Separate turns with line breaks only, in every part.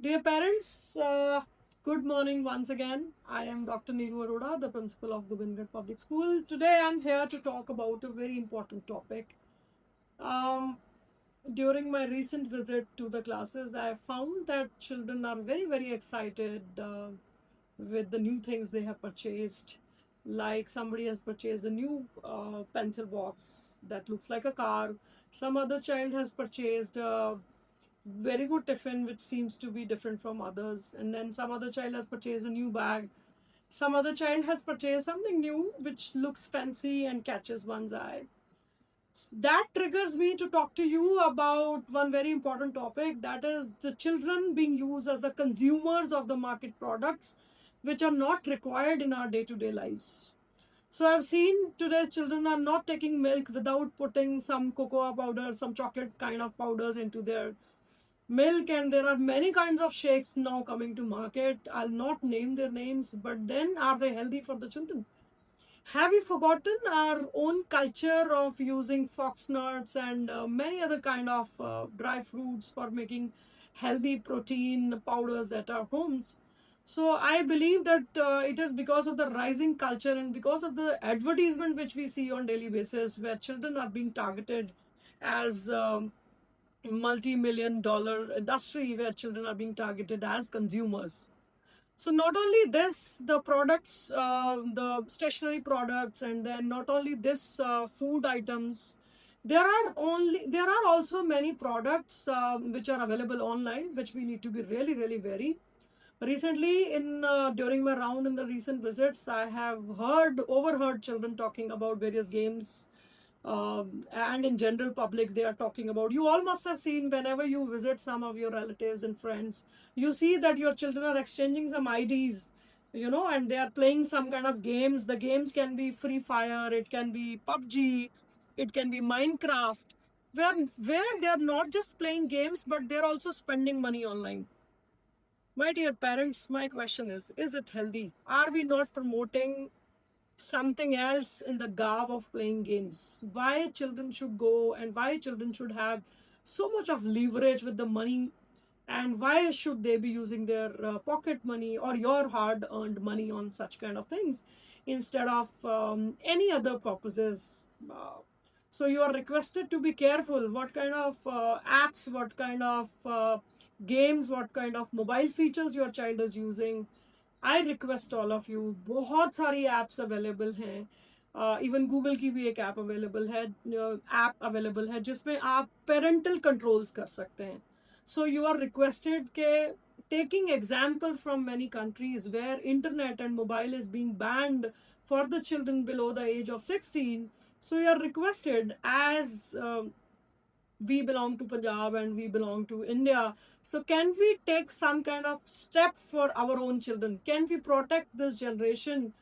Dear parents, good morning once again. I am Dr. Neeru Arora, the principal of Gobindgarh Public School. Today I'm here to talk about a very important topic. Um, During my recent visit to the classes, I found that children are very, very excited with the new things they have purchased. Like somebody has purchased a new pencil box that looks like a car. Some other child has purchased a very good tiffin which seems to be different from others, and then some other child has purchased a new bag. Some other child has purchased something new which looks fancy and catches one's eye. That triggers me to talk to you about one very important topic, that is the children being used as the consumers of the market products which are not required in our day-to-day lives. So I've seen today's children are not taking milk without putting some cocoa powder, some chocolate kind of powders into their milk, and there are many kinds of shakes now coming to market. I'll not name their names, but then are they healthy for the children? Have we forgotten our own culture of using fox nuts and many other kind of dry fruits for making healthy protein powders at our homes? So I believe that it is because of the rising culture and because of the advertisement which we see on daily basis, where children are being targeted as multi-million dollar industry, where children are being targeted as consumers. So not only this, the products, the stationery products, and then not only this, food items. There are also many products which are available online, which we need to be really, really wary. Recently, in during my round in the recent visits, I have overheard children talking about various games, and in general public they are talking about. You all must have seen, whenever you visit some of your relatives and friends, you see that your children are exchanging some IDs, and they are playing some kind of games. The games can be Free Fire, it can be PUBG, it can be Minecraft, where they are not just playing games, but they're also spending money online. My dear parents, my question is it healthy? Are we not promoting something else in the garb of playing games? Why children should go, and why children should have so much of leverage with the money, and why should they be using their pocket money or your hard earned money on such kind of things instead of any other purposes? So you are requested to be careful what kind of apps, what kind of games, what kind of mobile features your child is using. I request all of you, बहुत सारी apps available हैं, even Google की भी एक app available है, जिसमें आप parental controls कर सकते हैं. सो यू आर रिक्वेस्टेड के, taking example from many countries where internet and mobile is being banned for the children below the age of 16, so you are requested, as we belong to Punjab and we belong to India. So can we take some kind of step for our own children? Can we protect this generation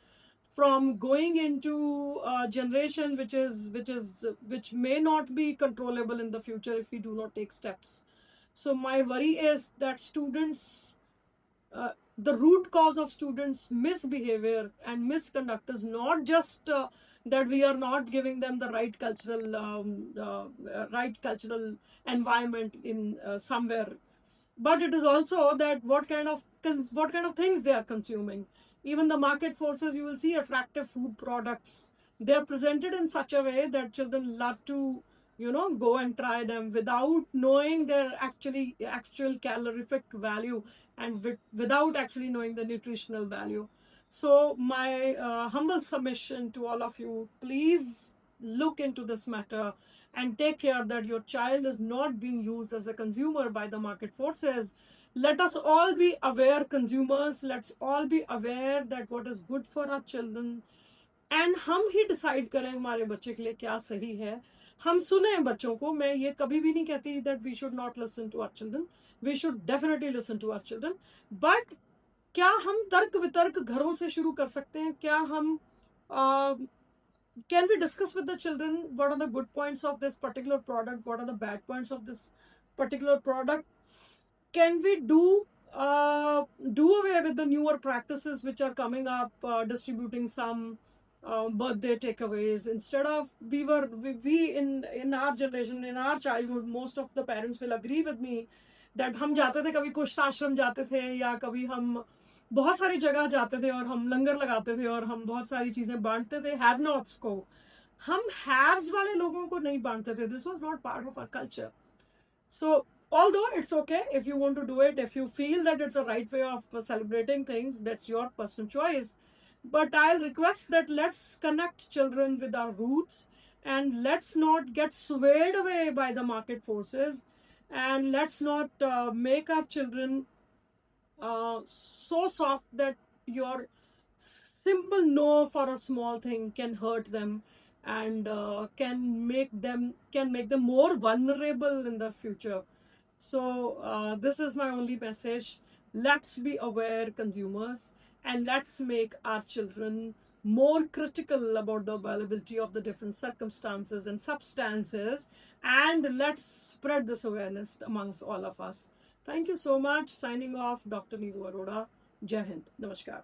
from going into a generation which may not be controllable in the future if we do not take steps? So my worry is that the root cause of students' misbehavior and misconduct is not just that we are not giving them the right cultural environment in somewhere, but it is also that what kind of things they are consuming. Even the market forces, you will see attractive food products. They are presented in such a way that children love to go and try them without knowing their actual calorific value, and without actually knowing the nutritional value. So my humble submission to all of you, please look into this matter and take care that your child is not being used as a consumer by the market forces. Let us all be aware consumers. Let's all be aware that what is good for our children, and हम ही decide करें हमारे बच्चे के लिए क्या सही है. हम सुने बच्चों को. मैं ये कभी भी नहीं कहती that we should not listen to our children. We should definitely listen to our children. But क्या हम तर्क वितर्क घरों से शुरू कर सकते हैं? क्या हम can we discuss with the children what are the good points of this particular product, what are the bad points of this particular product? Can we do away with the newer practices which are coming up, distributing some birthday takeaways? Instead of, we in our generation, in our childhood, most of the parents will agree with me that हम जाते थे, कभी कुष्ठ आश्रम जाते थे, या कभी हम बहुत सारी जगह जाते थे और हम लंगर लगाते थे और हम बहुत सारी चीजें बांटते थे हैव नॉट्स को। हम हैव्स वाले लोगों को नहीं बांटते थे. This was not part of our culture. So although it's okay if you want to do it, if you feel that it's a right way of celebrating things, that's your personal choice. But I'll request that let's connect children with our roots, and let's not get swayed away by the market forces, and let's not make our children so soft that your simple no for a small thing can hurt them, and can make them more vulnerable in the future. So this is my only message. Let's be aware consumers, and let's make our children more critical about the availability of the different circumstances and substances, and let's spread this awareness amongst all of us. Thank you so much. Signing off, Dr. Neeru Arora. Jai Hind. Namaskar.